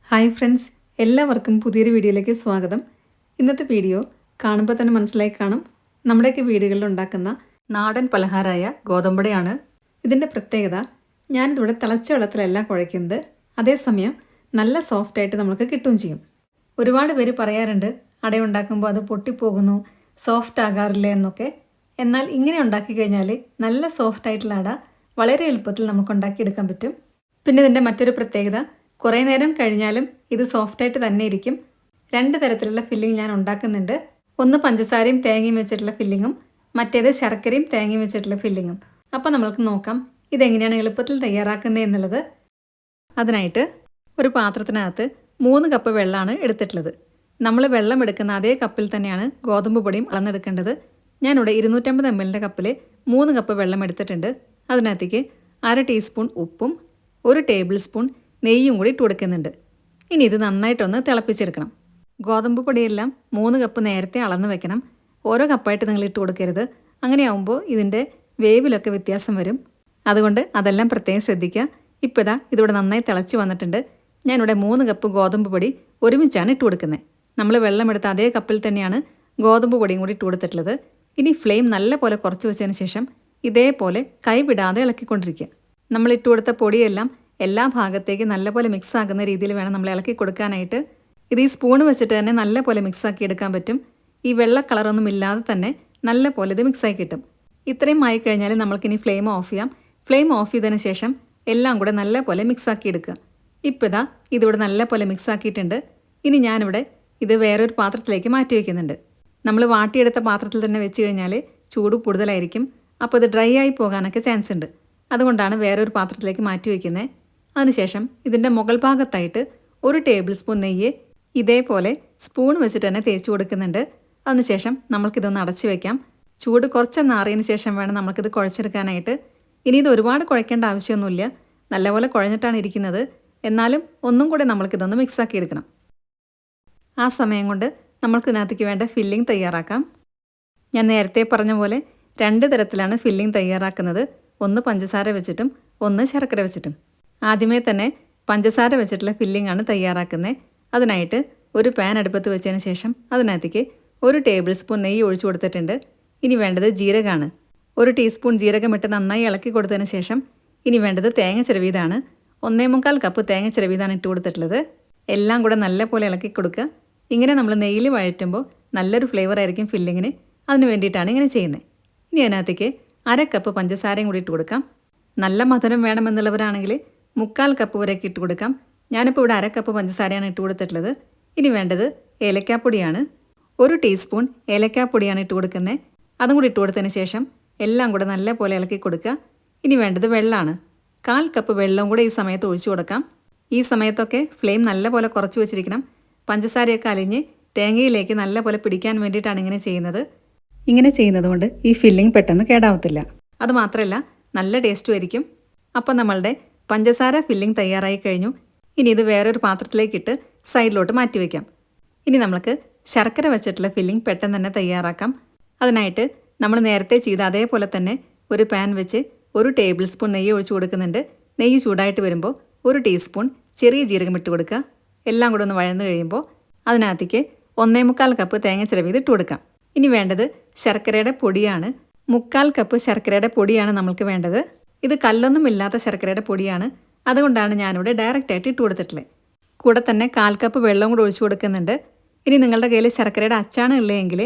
Hi friends, എല്ലാവർക്കും പുതിയൊരു വീഡിയോയിലേക്ക് സ്വാഗതം. ഇന്നത്തെ വീഡിയോ കാണുമ്പോൾ തന്നെ മനസ്സിലായി കാണും, നമ്മുടെയൊക്കെ വീടുകളിൽ ഉണ്ടാക്കുന്ന നാടൻ പലഹാരമായ ഗോതമ്പടയാണ്. ഇതിൻ്റെ പ്രത്യേകത, ഞാനിതിവിടെ തിളച്ച വെള്ളത്തിലല്ല കുഴയ്ക്കുന്നത്, അതേസമയം നല്ല സോഫ്റ്റായിട്ട് നമുക്ക് കിട്ടുകയും ചെയ്യും. ഒരുപാട് പേര് പറയാറുണ്ട് അട ഉണ്ടാക്കുമ്പോൾ അത് പൊട്ടിപ്പോകുന്നു, സോഫ്റ്റ് ആകാറില്ല എന്നൊക്കെ. എന്നാൽ ഇങ്ങനെ ഉണ്ടാക്കി കഴിഞ്ഞാൽ നല്ല സോഫ്റ്റായിട്ടുള്ള അട വളരെ എളുപ്പത്തിൽ നമുക്ക് ഉണ്ടാക്കിയെടുക്കാൻ പറ്റും. പിന്നെ ഇതിൻ്റെ മറ്റൊരു പ്രത്യേകത, കുറേ നേരം കഴിഞ്ഞാലും ഇത് സോഫ്റ്റായിട്ട് തന്നെ ഇരിക്കും. രണ്ട് തരത്തിലുള്ള ഫില്ലിംഗ് ഞാൻ ഉണ്ടാക്കുന്നുണ്ട്. ഒന്ന് പഞ്ചസാരയും തേങ്ങയും വെച്ചിട്ടുള്ള ഫില്ലിങ്ങും, മറ്റേത് ശർക്കരയും തേങ്ങയും വെച്ചിട്ടുള്ള ഫില്ലിങ്ങും. അപ്പോൾ നമ്മൾക്ക് നോക്കാം ഇതെങ്ങനെയാണ് എളുപ്പത്തിൽ തയ്യാറാക്കുന്നത് എന്നുള്ളത്. അതിനായിട്ട് ഒരു പാത്രത്തിനകത്ത് 3 കപ്പ് വെള്ളമാണ് എടുത്തിട്ടുള്ളത്. നമ്മൾ വെള്ളം എടുക്കുന്ന അതേ കപ്പിൽ തന്നെയാണ് ഗോതമ്പ് പൊടിയും അളന്നെടുക്കേണ്ടത്. ഞാനിവിടെ 250 ml കപ്പിൽ 3 കപ്പ് വെള്ളം എടുത്തിട്ടുണ്ട്. അതിനകത്തേക്ക് 1/2 ടീസ്പൂൺ ഉപ്പും 1 ടേബിൾ സ്പൂൺ നെയ്യും കൂടി ഇട്ട് കൊടുക്കുന്നുണ്ട്. ഇനി ഇത് നന്നായിട്ടൊന്ന് തിളപ്പിച്ചെടുക്കണം. ഗോതമ്പ് പൊടിയെല്ലാം 3 കപ്പ് നേരത്തെ അളന്ന് വെക്കണം. ഓരോ കപ്പായിട്ട് നിങ്ങൾ ഇട്ട് കൊടുക്കരുത്. അങ്ങനെയാവുമ്പോൾ ഇതിൻ്റെ വേവിലൊക്കെ വ്യത്യാസം വരും. അതുകൊണ്ട് അതെല്ലാം പ്രത്യേകം ശ്രദ്ധിക്കുക. ഇപ്പോൾ ഇതിവിടെ നന്നായി തിളച്ച് വന്നിട്ടുണ്ട്. ഞാനിവിടെ 3 കപ്പ് ഗോതമ്പ് പൊടി ഒരുമിച്ചാണ് ഇട്ട് കൊടുക്കുന്നത്. നമ്മൾ വെള്ളമെടുത്ത അതേ കപ്പിൽ തന്നെയാണ് ഗോതമ്പ് പൊടിയും കൂടി ഇട്ട് കൊടുത്തിട്ടുള്ളത്. ഇനി ഫ്ലെയിം നല്ല പോലെ കുറച്ച് വെച്ചതിന് ശേഷം ഇതേപോലെ കൈ വിടാതെ ഇളക്കിക്കൊണ്ടിരിക്കുക. നമ്മൾ ഇട്ട് കൊടുത്ത പൊടിയെല്ലാം എല്ലാ ഭാഗത്തേക്ക് നല്ലപോലെ മിക്സ് ആകുന്ന രീതിയിൽ വേണം നമ്മൾ ഇളക്കി കൊടുക്കാനായിട്ട്. ഇത് ഈ സ്പൂൺ വെച്ചിട്ട് തന്നെ നല്ലപോലെ മിക്സാക്കി എടുക്കാൻ പറ്റും. ഈ വെള്ള കളറൊന്നും ഇല്ലാതെ തന്നെ നല്ലപോലെ ഇത് മിക്സായി കിട്ടും. ഇത്രയും ആയി കഴിഞ്ഞാൽ നമ്മൾക്കിനി ഫ്ലെയിം ഓഫ് ചെയ്യാം. ഫ്ലെയിം ഓഫ് ചെയ്തതിന് ശേഷം എല്ലാം കൂടെ നല്ലപോലെ മിക്സാക്കി എടുക്കുക. ഇപ്പോൾ ഇതിവിടെ നല്ലപോലെ മിക്സാക്കിയിട്ടുണ്ട്. ഇനി ഞാനിവിടെ ഇത് വേറൊരു പാത്രത്തിലേക്ക് മാറ്റി വയ്ക്കുന്നുണ്ട്. നമ്മൾ വാട്ടിയെടുത്ത പാത്രത്തിൽ തന്നെ വെച്ച് കഴിഞ്ഞാൽ ചൂട് കൂടുതലായിരിക്കും. അപ്പോൾ ഇത് ഡ്രൈ ആയി പോകാനൊക്കെ ചാൻസ് ഉണ്ട്. അതുകൊണ്ടാണ് വേറൊരു പാത്രത്തിലേക്ക് മാറ്റി വയ്ക്കുന്നത്. അതിനുശേഷം ഇതിൻ്റെ മുകൾ ഭാഗത്തായിട്ട് 1 ടേബിൾ സ്പൂൺ നെയ്യ് ഇതേപോലെ സ്പൂൺ വെച്ചിട്ട് തന്നെ തേച്ച് കൊടുക്കുന്നുണ്ട്. അതിനുശേഷം നമ്മൾക്കിതൊന്ന് അടച്ചു വയ്ക്കാം. ചൂട് കുറച്ചൊന്ന് ആറിയതിന് ശേഷം വേണം നമുക്കിത് കുഴച്ചെടുക്കാനായിട്ട്. ഇനി ഇത് ഒരുപാട് കുഴക്കേണ്ട ആവശ്യമൊന്നുമില്ല. നല്ലപോലെ കുഴഞ്ഞിട്ടാണ് ഇരിക്കുന്നത്. എന്നാലും ഒന്നും കൂടെ നമ്മൾക്കിതൊന്ന് മിക്സാക്കി എടുക്കണം. ആ സമയം കൊണ്ട് നമ്മൾക്കിതിനകത്തേക്ക് വേണ്ട ഫില്ലിംഗ് തയ്യാറാക്കാം. ഞാൻ നേരത്തെ പറഞ്ഞ പോലെ 2 തരത്തിലാണ് ഫില്ലിംഗ് തയ്യാറാക്കുന്നത്. ഒന്ന് പഞ്ചസാര വെച്ചിട്ടും ഒന്ന് ശർക്കര വെച്ചിട്ടും. ആദ്യമേ തന്നെ പഞ്ചസാര വെച്ചിട്ടുള്ള ഫില്ലിംഗ് ആണ് തയ്യാറാക്കുന്നത്. അതിനായിട്ട് ഒരു പാൻ അടുപ്പത്ത് വെച്ചതിന് ശേഷം അതിനകത്തേക്ക് 1 ടേബിൾ സ്പൂൺ നെയ്യ് ഒഴിച്ചു കൊടുത്തിട്ടുണ്ട്. ഇനി വേണ്ടത് ജീരകമാണ്. 1 ടീസ്പൂൺ ജീരകം ഇട്ട് നന്നായി ഇളക്കി കൊടുത്തതിന് ശേഷം ഇനി വേണ്ടത് തേങ്ങ ചിരവിയതാണ്. 1.25 കപ്പ് തേങ്ങ ചിരവിയതാണ് ഇട്ട് കൊടുത്തിട്ടുള്ളത്. എല്ലാം കൂടെ നല്ലപോലെ ഇളക്കി കൊടുക്കുക. ഇങ്ങനെ നമ്മൾ നെയ്യിൽ വഴറ്റുമ്പോൾ നല്ലൊരു ഫ്ലേവർ ആയിരിക്കും ഫില്ലിങ്ങിന്. അതിന് വേണ്ടിയിട്ടാണ് ഇങ്ങനെ ചെയ്യുന്നത്. ഇനി അതിനകത്തേക്ക് 1/2 കപ്പ് പഞ്ചസാരയും കൂടി ഇട്ട് കൊടുക്കാം. നല്ല മധുരം വേണമെന്നുള്ളവരാണെങ്കിൽ 3/4 കപ്പ് വരെയൊക്കെ ഇട്ട് കൊടുക്കാം. ഞാനിപ്പോൾ ഇവിടെ 1/2 കപ്പ് പഞ്ചസാരയാണ് ഇട്ട് കൊടുത്തിട്ടുള്ളത്. ഇനി വേണ്ടത് ഏലക്കാപ്പൊടിയാണ്. 1 ടീസ്പൂൺ ഏലക്കാപ്പൊടിയാണ് ഇട്ട് കൊടുക്കുന്നത്. അതും കൂടി ഇട്ട് കൊടുത്തതിന് ശേഷം എല്ലാം കൂടെ നല്ലപോലെ ഇളക്കി കൊടുക്കുക. ഇനി വേണ്ടത് വെള്ളമാണ്. 1/4 കപ്പ് വെള്ളവും കൂടെ ഈ സമയത്ത് ഒഴിച്ചു കൊടുക്കാം. ഈ സമയത്തൊക്കെ ഫ്ലെയിം നല്ലപോലെ കുറച്ച് വെച്ചിരിക്കണം. പഞ്ചസാരയൊക്കെ അലിഞ്ഞ് തേങ്ങയിലേക്ക് നല്ലപോലെ പിടിക്കാൻ വേണ്ടിയിട്ടാണ് ഇങ്ങനെ ചെയ്യുന്നത്. ഇങ്ങനെ ചെയ്യുന്നത് കൊണ്ട് ഈ ഫില്ലിംഗ് പെട്ടെന്ന് കേടാവത്തില്ല. അതുമാത്രമല്ല നല്ല ടേസ്റ്റും ആയിരിക്കും. അപ്പോൾ നമ്മളുടെ പഞ്ചസാര ഫില്ലിംഗ് തയ്യാറായി കഴിഞ്ഞു. ഇനി ഇത് വേറൊരു പാത്രത്തിലേക്കിട്ട് സൈഡിലോട്ട് മാറ്റി വയ്ക്കാം. ഇനി നമുക്ക് ശർക്കര വെച്ചിട്ടുള്ള ഫില്ലിംഗ് പെട്ടെന്ന് തന്നെ തയ്യാറാക്കാം. അതിനായിട്ട് നമ്മൾ നേരത്തെ ചെയ്ത അതേപോലെ തന്നെ ഒരു പാൻ വെച്ച് 1 ടേബിൾ സ്പൂൺ നെയ്യ് ഒഴിച്ചു കൊടുക്കുന്നുണ്ട്. നെയ്യ് ചൂടായിട്ട് വരുമ്പോൾ 1 ടീസ്പൂൺ ചെറിയ ജീരകം ഇട്ട് കൊടുക്കുക. എല്ലാം കൂടെ ഒന്ന് വഴന്ന് കഴിയുമ്പോൾ അതിനകത്തേക്ക് 1.25 കപ്പ് തേങ്ങ ചിരവിയത് ഇട്ട് കൊടുക്കാം. ഇനി വേണ്ടത് ശർക്കരയുടെ പൊടിയാണ്. 3/4 കപ്പ് ശർക്കരയുടെ പൊടിയാണ് നമ്മൾക്ക് വേണ്ടത്. ഇത് കല്ലൊന്നും ഇല്ലാത്ത ശർക്കരയുടെ പൊടിയാണ്. അതുകൊണ്ടാണ് ഞാനിവിടെ ഡയറക്റ്റായിട്ട് ഇട്ട് കൊടുത്തിട്ടുള്ളത്. കൂടെ തന്നെ 1/4 കപ്പ് വെള്ളവും കൂടെ ഒഴിച്ചു കൊടുക്കുന്നുണ്ട്. ഇനി നിങ്ങളുടെ കയ്യിൽ ശർക്കരയുടെ അച്ചാണ് ഉള്ളതെങ്കിൽ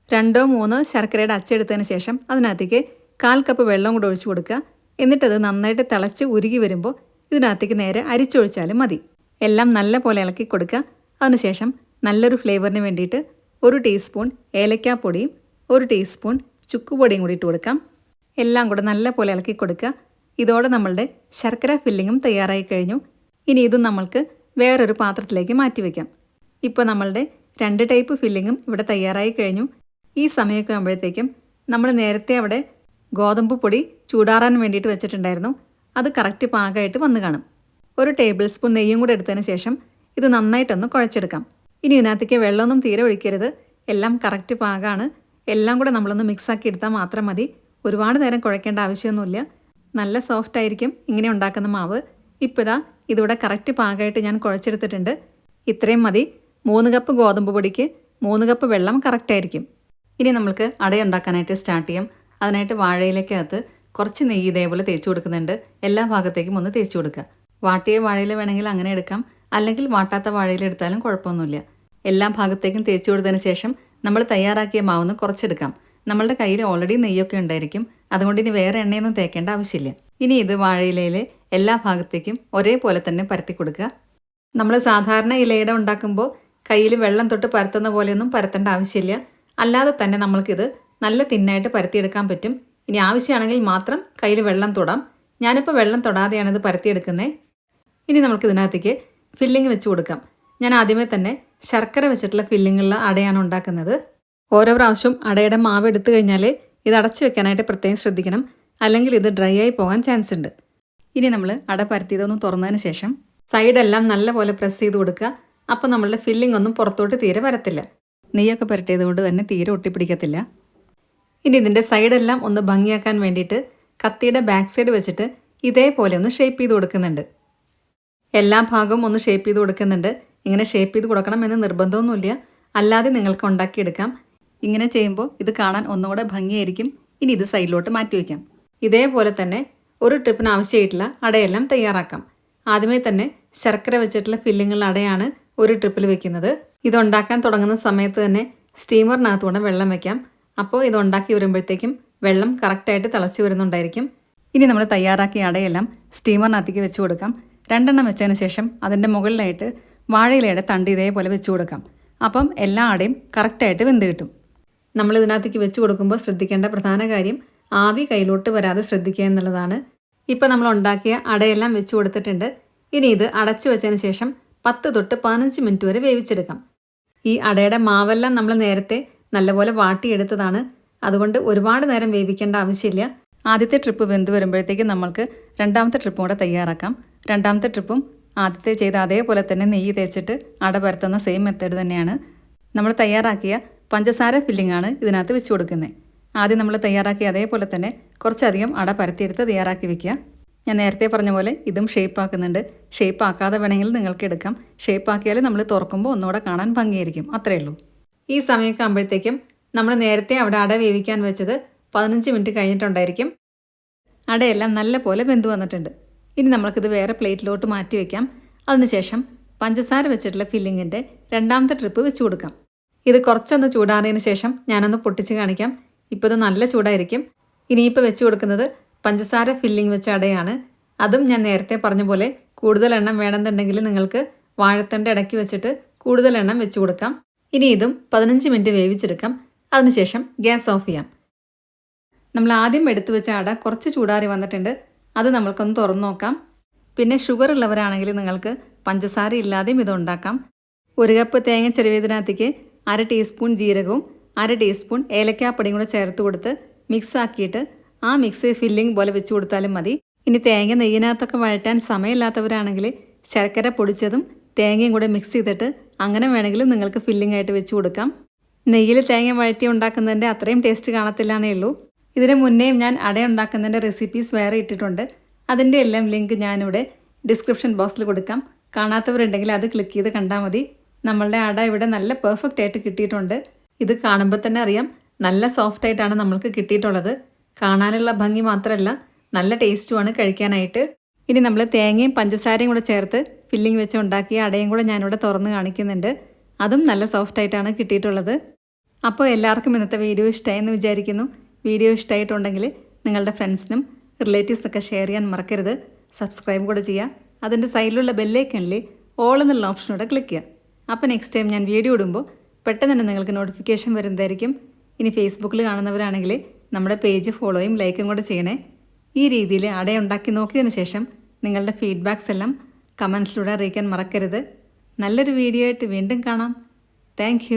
2-3 ശർക്കരയുടെ അച്ചെടുത്തതിന് ശേഷം അതിനകത്തേക്ക് 1/4 കപ്പ് വെള്ളവും കൂടെ ഒഴിച്ചു കൊടുക്കുക. എന്നിട്ടത് നന്നായിട്ട് തിളച്ച് ഉരുകി വരുമ്പോൾ ഇതിനകത്തേക്ക് നേരെ അരിച്ചൊഴിച്ചാലും മതി. എല്ലാം നല്ല പോലെ ഇളക്കി കൊടുക്കുക. അതിനുശേഷം നല്ലൊരു ഫ്ലേവറിന് വേണ്ടിയിട്ട് 1 ടീസ്പൂൺ ഏലക്കാപ്പൊടിയും 1 ടീസ്പൂൺ ചുക്കുപൊടിയും കൂടി ഇട്ട് കൊടുക്കാം. എല്ലാം കൂടെ നല്ല പോലെ ഇളക്കി കൊടുക്കുക. ഇതോടെ നമ്മളുടെ ശർക്കര ഫില്ലിങ്ങും തയ്യാറായി കഴിഞ്ഞു. ഇനി ഇതും നമ്മൾക്ക് വേറൊരു പാത്രത്തിലേക്ക് മാറ്റി വയ്ക്കാം. ഇപ്പോൾ നമ്മളുടെ 2 ടൈപ്പ് ഫില്ലിങ്ങും ഇവിടെ തയ്യാറായി കഴിഞ്ഞു. ഈ സമയമൊക്കെ ആകുമ്പോഴത്തേക്കും നമ്മൾ നേരത്തെ അവിടെ ഗോതമ്പ് പൊടി ചൂടാറാൻ വേണ്ടിയിട്ട് വെച്ചിട്ടുണ്ടായിരുന്നു. അത് കറക്റ്റ് പാകമായിട്ട് വന്ന് കാണും. 1 ടേബിൾ സ്പൂൺ നെയ്യും കൂടെ എടുത്തതിന് ശേഷം ഇത് നന്നായിട്ടൊന്ന് കുഴച്ചെടുക്കാം. ഇനി ഇതിനകത്തേക്ക് വെള്ളമൊന്നും തീരെ ഒഴിക്കരുത്. എല്ലാം കറക്റ്റ് പാകമാണ്. എല്ലാം കൂടെ നമ്മളൊന്ന് മിക്സാക്കി എടുത്താൽ മാത്രം മതി. ഒരുപാട് നേരം കുഴക്കേണ്ട ആവശ്യമൊന്നുമില്ല. നല്ല സോഫ്റ്റ് ആയിരിക്കും ഇങ്ങനെ ഉണ്ടാക്കുന്ന മാവ്. ഇപ്പോൾ ഇതിവിടെ കറക്റ്റ് പാകമായിട്ട് ഞാൻ കുഴച്ചെടുത്തിട്ടുണ്ട്. ഇത്രയും മതി. 3 കപ്പ് ഗോതമ്പ് പൊടിക്ക് 3 കപ്പ് വെള്ളം കറക്റ്റായിരിക്കും. ഇനി നമുക്ക് അടയുണ്ടാക്കാനായിട്ട് സ്റ്റാർട്ട് ചെയ്യാം. അതിനായിട്ട് വാഴയിലേക്കകത്ത് കുറച്ച് നെയ്യ് ഇതേപോലെ തേച്ച് കൊടുക്കുന്നുണ്ട്. എല്ലാ ഭാഗത്തേക്കും ഒന്ന് തേച്ച് കൊടുക്കുക. വാട്ടിയ വാഴയിൽ വേണമെങ്കിൽ അങ്ങനെ എടുക്കാം, അല്ലെങ്കിൽ വാട്ടാത്ത വാഴയിൽ എടുത്താലും കുഴപ്പമൊന്നുമില്ല. എല്ലാ ഭാഗത്തേക്കും തേച്ച് കൊടുത്തതിന് ശേഷം നമ്മൾ തയ്യാറാക്കിയ മാവൊന്ന് കുറച്ചെടുക്കാം. നമ്മളുടെ കയ്യിൽ ഓൾറെഡി നെയ്യൊക്കെ ഉണ്ടായിരിക്കും, അതുകൊണ്ട് ഇനി വേറെ എണ്ണയൊന്നും തേക്കേണ്ട ആവശ്യമില്ല. ഇനി ഇത് വാഴയിലയിൽ എല്ലാ ഭാഗത്തേക്കും ഒരേപോലെ തന്നെ പരത്തി കൊടുക്കുക. നമ്മൾ സാധാരണ ഇലയിട ഉണ്ടാക്കുമ്പോൾ കയ്യിൽ വെള്ളം തൊട്ട് പരത്തുന്ന പോലെയൊന്നും പരത്തേണ്ട ആവശ്യമില്ല. അല്ലാതെ തന്നെ നമ്മൾക്കിത് നല്ല തിന്നായിട്ട് പരത്തിയെടുക്കാൻ പറ്റും. ഇനി ആവശ്യമാണെങ്കിൽ മാത്രം കയ്യിൽ വെള്ളം തൊടാം. ഞാനിപ്പോൾ വെള്ളം തൊടാതെയാണ് ഇത് പരത്തിയെടുക്കുന്നത്. ഇനി നമുക്ക് ഇതിനകത്തേക്ക് ഫില്ലിങ് വെച്ച് കൊടുക്കാം. ഞാൻ ആദ്യമേ തന്നെ ശർക്കര വെച്ചിട്ടുള്ള ഫില്ലിങ്ങുള്ള അടയാണ് ഉണ്ടാക്കുന്നത്. ഓരോ പ്രാവശ്യവും അടയുടെ മാവ് എടുത്തു കഴിഞ്ഞാൽ ഇത് അടച്ചു വെക്കാനായിട്ട് പ്രത്യേകം ശ്രദ്ധിക്കണം, അല്ലെങ്കിൽ ഇത് ഡ്രൈ ആയി പോകാൻ ചാൻസ് ഉണ്ട്. ഇനി നമ്മൾ അട പരത്തിയതൊന്ന് തുറന്നതിന് ശേഷം സൈഡെല്ലാം നല്ലപോലെ പ്രസ് ചെയ്ത് കൊടുക്കുക. അപ്പോൾ നമ്മളുടെ ഫില്ലിംഗ് ഒന്നും പുറത്തോട്ട് തീരെ വരത്തില്ല. നെയ്യൊക്കെ പുരട്ടിയത് കൊണ്ട് തന്നെ തീരെ ഒട്ടിപ്പിടിക്കത്തില്ല. ഇനി ഇതിൻ്റെ സൈഡെല്ലാം ഒന്ന് ഭംഗിയാക്കാൻ വേണ്ടിയിട്ട് കത്തിയുടെ ബാക്ക് സൈഡ് വെച്ചിട്ട് ഇതേപോലെ ഒന്ന് ഷേപ്പ് ചെയ്ത് കൊടുക്കുന്നുണ്ട്. എല്ലാ ഭാഗവും ഒന്ന് ഷേപ്പ് ചെയ്ത് കൊടുക്കുന്നുണ്ട്. ഇങ്ങനെ ഷേപ്പ് ചെയ്ത് കൊടുക്കണം എന്ന് നിർബന്ധമൊന്നുമില്ല, അല്ലാതെ നിങ്ങൾക്ക് ഉണ്ടാക്കിയെടുക്കാം. ഇങ്ങനെ ചെയ്യുമ്പോൾ ഇത് കാണാൻ ഒന്നുകൂടെ ഭംഗിയായിരിക്കും. ഇനി ഇത് സൈഡിലോട്ട് മാറ്റി വയ്ക്കാം. ഇതേപോലെ തന്നെ ഒരു ട്രിപ്പിന് ആവശ്യമായിട്ടുള്ള അടയെല്ലാം തയ്യാറാക്കാം. ആദ്യമേ തന്നെ ശർക്കര വെച്ചിട്ടുള്ള ഫില്ലിങ്ങുള്ള അടയാണ് ഒരു ട്രിപ്പിൽ വെക്കുന്നത്. ഇതുണ്ടാക്കാൻ തുടങ്ങുന്ന സമയത്ത് തന്നെ സ്റ്റീമറിനകത്തൂടെ വെള്ളം വയ്ക്കാം. അപ്പോൾ ഇതുണ്ടാക്കി വരുമ്പോഴത്തേക്കും വെള്ളം കറക്റ്റായിട്ട് തിളച്ച് വരുന്നുണ്ടായിരിക്കും. ഇനി നമ്മൾ തയ്യാറാക്കിയ അടയെല്ലാം സ്റ്റീമറിനകത്തേക്ക് വെച്ച് കൊടുക്കാം. 2 എണ്ണം വെച്ചതിന് ശേഷം അതിൻ്റെ മുകളിലായിട്ട് വാഴയിലയുടെ തണ്ട് ഇതേപോലെ വെച്ച് കൊടുക്കാം. അപ്പം എല്ലാ അടയും കറക്റ്റായിട്ട് വെന്ത് കിട്ടും. നമ്മൾ ഇതിനകത്തേക്ക് വെച്ച് കൊടുക്കുമ്പോൾ ശ്രദ്ധിക്കേണ്ട പ്രധാന കാര്യം ആവി കയ്യിലോട്ട് വരാതെ ശ്രദ്ധിക്കുക എന്നുള്ളതാണ്. ഇപ്പോൾ നമ്മൾ ഉണ്ടാക്കിയ അടയെല്ലാം വെച്ച് കൊടുത്തിട്ടുണ്ട്. ഇനി ഇത് അടച്ചു വെച്ചതിന് ശേഷം 10 തൊട്ട് 15 മിനിറ്റ് വരെ വേവിച്ചെടുക്കാം. ഈ അടയുടെ മാവെല്ലാം നമ്മൾ നേരത്തെ നല്ലപോലെ വാട്ടിയെടുത്തതാണ്, അതുകൊണ്ട് ഒരുപാട് നേരം വേവിക്കേണ്ട ആവശ്യമില്ല. ആദ്യത്തെ ട്രിപ്പ് വെന്ത് വരുമ്പോഴത്തേക്ക് നമ്മൾക്ക് രണ്ടാമത്തെ ട്രിപ്പും കൂടെ തയ്യാറാക്കാം. രണ്ടാമത്തെ ട്രിപ്പും ആദ്യത്തെ ചെയ്ത അതേപോലെ തന്നെ നെയ്യ് തേച്ചിട്ട് അട പരത്തുന്ന സെയിം മെത്തേഡ് തന്നെയാണ്. നമ്മൾ തയ്യാറാക്കിയ പഞ്ചസാര ഫില്ലിങ്ങാണ് ഇതിനകത്ത് വെച്ച് കൊടുക്കുന്നത്. ആദ്യം നമ്മൾ തയ്യാറാക്കിയ അതേപോലെ തന്നെ കുറച്ചധികം അട പരത്തിയെടുത്ത് തയ്യാറാക്കി വെക്കുക. ഞാൻ നേരത്തെ പറഞ്ഞ പോലെ ഇതും ഷേപ്പ് ആക്കുന്നുണ്ട്. ഷേപ്പ് ആക്കാതെ വേണമെങ്കിൽ നിങ്ങൾക്ക് എടുക്കാം. ഷേപ്പ് ആക്കിയാൽ നമ്മൾ തുറക്കുമ്പോൾ ഒന്നുകൂടെ കാണാൻ ഭംഗിയായിരിക്കും. അത്രയേ ഉള്ളൂ. ഈ സമയമൊക്കെ ആകുമ്പോഴത്തേക്കും നമ്മൾ നേരത്തെ അവിടെ അട വേവിക്കാൻ വെച്ചത് 15 മിനിറ്റ് കഴിഞ്ഞിട്ടുണ്ടായിരിക്കും. അടയെല്ലാം നല്ല പോലെ വെന്ത് വന്നിട്ടുണ്ട്. ഇനി നമ്മൾക്കിത് വേറെ പ്ലേറ്റിലോട്ട് മാറ്റി വയ്ക്കാം. അതിനുശേഷം പഞ്ചസാര വെച്ചിട്ടുള്ള ഫില്ലിങ്ങിൻ്റെ രണ്ടാമത്തെ ട്രിപ്പ് വെച്ച് കൊടുക്കാം. ഇത് കുറച്ചൊന്ന് ചൂടാറിയതിന് ശേഷം ഞാനൊന്ന് പൊട്ടിച്ച് കാണിക്കാം. ഇപ്പോൾ ഇത് നല്ല ചൂടായിരിക്കും. ഇനിയിപ്പോൾ വെച്ച് കൊടുക്കുന്നത് പഞ്ചസാര ഫില്ലിങ് വെച്ച അടയാണ്. അതും ഞാൻ നേരത്തെ പറഞ്ഞ പോലെ കൂടുതൽ എണ്ണം വേണമെന്നുണ്ടെങ്കിൽ നിങ്ങൾക്ക് വാഴത്തണ്ട് ഇടയ്ക്ക് വെച്ചിട്ട് കൂടുതൽ എണ്ണം വെച്ച് കൊടുക്കാം. ഇനി ഇതും 15 മിനിറ്റ് വേവിച്ചെടുക്കാം. അതിനുശേഷം ഗ്യാസ് ഓഫ് ചെയ്യാം. നമ്മൾ ആദ്യം എടുത്തു വെച്ച അട കുറച്ച് ചൂടാറി വന്നിട്ടുണ്ട്. അത് നമ്മൾക്കൊന്ന് തുറന്നു നോക്കാം. പിന്നെ ഷുഗർ ഉള്ളവരാണെങ്കിൽ നിങ്ങൾക്ക് പഞ്ചസാര ഇല്ലാതെയും ഇത് ഉണ്ടാക്കാം. 1 കപ്പ് തേങ്ങ ചിരവിയതിനകത്തേക്ക് 1/2 ടീസ്പൂൺ ജീരകവും 1/2 ടീസ്പൂൺ ഏലക്കാപ്പൊടിയും കൂടെ ചേർത്ത് കൊടുത്ത് മിക്സ് ആക്കിയിട്ട് ആ മിക്സ് ഫില്ലിംഗ് പോലെ വെച്ച് കൊടുത്താലും മതി. ഇനി തേങ്ങ നെയ്യിനകത്തൊക്കെ വഴറ്റാൻ സമയമില്ലാത്തവരാണെങ്കിൽ ശർക്കര പൊടിച്ചതും തേങ്ങയും കൂടെ മിക്സ് ചെയ്തിട്ട് അങ്ങനെ വേണമെങ്കിലും നിങ്ങൾക്ക് ഫില്ലിംഗ് ആയിട്ട് വെച്ച് കൊടുക്കാം. നെയ്യിൽ തേങ്ങ വഴറ്റി ഉണ്ടാക്കുന്നതിൻ്റെ അത്രയും ടേസ്റ്റ് കാണത്തില്ല എന്നേ ഉള്ളൂ. ഇതിന് മുന്നേയും ഞാൻ അട ഉണ്ടാക്കുന്നതിൻ്റെ റെസിപ്പീസ് വേറെ ഇട്ടിട്ടുണ്ട്. അതിൻ്റെ എല്ലാം ലിങ്ക് ഞാനിവിടെ ഡിസ്ക്രിപ്ഷൻ ബോക്സിൽ കൊടുക്കാം. കാണാത്തവരുണ്ടെങ്കിൽ അത് ക്ലിക്ക് ചെയ്ത് കണ്ടാൽ മതി. നമ്മളുടെ അട ഇവിടെ നല്ല പെർഫെക്റ്റ് ആയിട്ട് കിട്ടിയിട്ടുണ്ട്. ഇത് കാണുമ്പോൾ തന്നെ അറിയാം നല്ല സോഫ്റ്റ് ആയിട്ടാണ് നമ്മൾക്ക് കിട്ടിയിട്ടുള്ളത്. കാണാനുള്ള ഭംഗി മാത്രമല്ല നല്ല ടേസ്റ്റുമാണ് കഴിക്കാനായിട്ട്. ഇനി നമ്മൾ തേങ്ങയും പഞ്ചസാരയും കൂടെ ചേർത്ത് ഫില്ലിംഗ് വെച്ച് ഉണ്ടാക്കിയ അടയും കൂടെ ഞാനിവിടെ തുറന്ന് കാണിക്കുന്നുണ്ട്. അതും നല്ല സോഫ്റ്റ് ആയിട്ടാണ് കിട്ടിയിട്ടുള്ളത്. അപ്പോൾ എല്ലാവർക്കും ഇന്നത്തെ വീഡിയോ ഇഷ്ടമായെന്ന് വിചാരിക്കുന്നു. വീഡിയോ ഇഷ്ടമായിട്ടുണ്ടെങ്കിൽ നിങ്ങളുടെ ഫ്രണ്ട്സിനും റിലേറ്റീവ്സൊക്കെ ഷെയർ ചെയ്യാൻ മറക്കരുത്. സബ്സ്ക്രൈബ് കൂടെ ചെയ്യുക. അതിൻ്റെ സൈഡിലുള്ള ബെല്ലൈക്കണിൽ ഓൾ എന്നുള്ള ഓപ്ഷനോടെ ക്ലിക്ക് ചെയ്യുക. അപ്പോൾ നെക്സ്റ്റ് ടൈം ഞാൻ വീഡിയോ ഇടുമ്പോൾ പെട്ടെന്ന് തന്നെ നിങ്ങൾക്ക് നോട്ടിഫിക്കേഷൻ വരുന്നതായിരിക്കും. ഇനി ഫേസ്ബുക്കിൽ കാണുന്നവരാണെങ്കിൽ നമ്മുടെ പേജ് ഫോളോയും ലൈക്കും കൂടെ ചെയ്യണേ. ഈ രീതിയിൽ അട ഉണ്ടാക്കി നോക്കിയതിന് ശേഷം നിങ്ങളുടെ ഫീഡ്ബാക്സ് എല്ലാം കമൻസിലൂടെ അറിയിക്കാൻ മറക്കരുത്. നല്ലൊരു വീഡിയോ ആയിട്ട് വീണ്ടും കാണാം. താങ്ക്